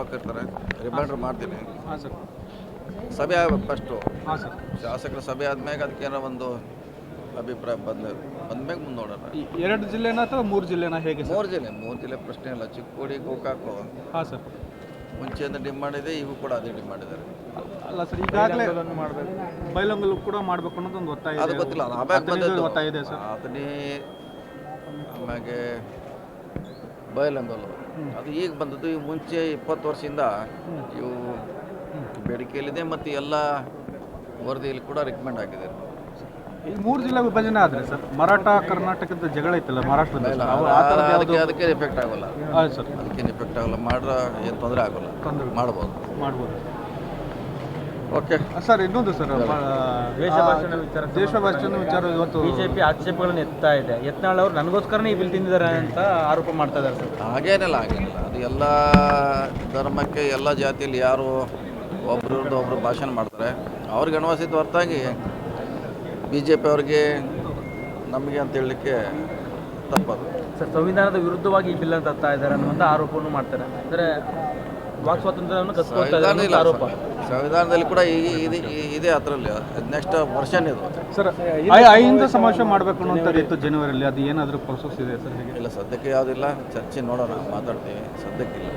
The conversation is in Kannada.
ಹಾಕಿರ್ತಾರೆ, ರಿಮೈಂಡರ್ ಮಾಡ್ತೀನಿ. ಹಾಂ ಸರ್. ಸಭೆ ಆಗಬೇಕು ಫಸ್ಟು. ಹಾಂ ಸರ್. ಶಾಸಕರ ಸಭೆ ಆದ್ಮೇಲೆ ಅದಕ್ಕೇನೋ ಒಂದು ಅಭಿಪ್ರಾಯ ಬಂದ್ಮೇಲೆ ಮುಂದೆ ನೋಡೋಣ. 2 ಜಿಲ್ಲೆನಾ ಅಥವಾ 3 ಜಿಲ್ಲೆನಾ ಹೇಗೆ ಸರ್? 3 ಜಿಲ್ಲೆ ಪ್ರಶ್ನೆ ಇಲ್ಲ. ಚಿಕ್ಕೋಡಿ, ಗೋಕಾಕು ಹಾಂ ಸರ್. ಮುಂಚೆಯಿಂದ ಡಿಮಾಂಡ್ ಇದೆ, ಇವು ಕೂಡ ಅದೇ ಡಿಮಾಂಡ್ ಇದ್ದಾರೆ. ಅಲ್ಲ ಸರ್, ಈಗಾಗಲೇ ಮಾಡಬೇಕು, ಬೈಲಂಗಲ್ ಕೂಡ ಮಾಡಬೇಕು ಅನ್ನೋದು ಒಂದು ಒತ್ತಾಯ ಅದು ಗೊತ್ತಿಲ್ಲ, ಆಮ್ಯಾಗ ಬಂದದ್ದು ಒತ್ತಾಯ ಇದೆ ಸರ್. ಅದನ್ನೇ ಆಮ್ಯಾಗೆ ಬಯಲಂಗಲ್ಲು ಅದು ಈಗ ಬಂದದ್ದು. ಇವು ಮುಂಚೆ 20 ವರ್ಷದಿಂದ ಇವು ಬೇಡಿಕೆಯಲ್ಲಿದೆ ಮತ್ತು ಎಲ್ಲ ವರದಿಯಲ್ಲಿ ಕೂಡ ರೆಕಮೆಂಡ್ ಆಗಿದೆ. ಈ 3 ಜಿಲ್ಲೆ ವಿಭಜನೆ ಆದರೆ ಸರ್, ಮರಾಠ ಕರ್ನಾಟಕದ ಜಗಳ ಐತಲ್ಲ ಮಹಾರಾಷ್ಟ್ರದಲ್ಲಿ, ಅದಕ್ಕೆ ಎಫೆಕ್ಟ್ ಆಗೋಲ್ಲ. ಹಾಂ ಸರ್, ಅದಕ್ಕೇನು ಎಫೆಕ್ಟ್ ಆಗೋಲ್ಲ. ಮಾಡ್ರೆ ಏನು ತೊಂದರೆ ಆಗೋಲ್ಲ, ಮಾಡ್ಬೋದು. Okay sir. ಇನ್ನೊಂದು ಸರ್, ದೇಶ ಭಾಷಣ ವಿಚಾರ ಇವತ್ತು ಬಿಜೆಪಿ ಆಕ್ಷೇಪಗಳನ್ನು ಎತ್ತಾ ಇದೆ. ಯತ್ನಾಳ್ ಅವರು ನನಗೋಸ್ಕರನೇ ಈ ಬಿಲ್ ತಿಂದಿದ್ದಾರೆ ಅಂತ ಆರೋಪ ಮಾಡ್ತಾ ಇದ್ದಾರೆ ಸರ್. ಹಾಗೇನಿಲ್ಲ. ಅದು ಎಲ್ಲ ಧರ್ಮಕ್ಕೆ ಎಲ್ಲ ಜಾತಿಯಲ್ಲಿ ಯಾರು ಒಬ್ಬರು ಭಾಷಣ ಮಾಡ್ತಾರೆ ಅವ್ರಿಗೆ ಅನ್ವಯಿಸಿದ ಹೊರತಾಗಿ BJP ಅವ್ರಿಗೆ ನಮಗೆ ಅಂತ ಹೇಳಲಿಕ್ಕೆ ತಪ್ಪದು ಸರ್. ಸಂವಿಧಾನದ ವಿರುದ್ಧವಾಗಿ ಈ ಬಿಲ್ ತರ್ತಾ ಇದ್ದಾರೆ ಅನ್ನುವಂಥ ಆರೋಪವನ್ನು ಮಾಡ್ತಾರೆ. ಅಂದರೆ ವಾಕ್ ಸ್ವಾತಂತ್ರ್ಯವನ್ನು ಕಸ್ಕೊಳ್ತಾ ಇದ್ದಾರೆ ಆರೋಪ. ಸಂವಿಧಾನದಲ್ಲಿ ಕೂಡ ಇದೆ ಅದರಲ್ಲಿ. ನೆಕ್ಸ್ಟ್ ವರ್ಷನ್ ಇದು ಸರ್. ಅಹಿಂಸಾ ಸಮಾವೇಶ ಮಾಡಬೇಕು ಅನ್ನೋಂಥದ್ದು ಇತ್ತು ಜನವರಿಯಲ್ಲಿ, ಅದು ಏನಾದರೂ ಪ್ರೊಸೆಸ್ ಇದೆ ಸರ್? ಇಲ್ಲ, ಸದ್ಯಕ್ಕೆ ಯಾವುದಿಲ್ಲ. ಚರ್ಚೆ ನೋಡೋಣ, ಮಾತಾಡ್ತೀವಿ. ಸದ್ಯಕ್ಕಿಲ್ಲ.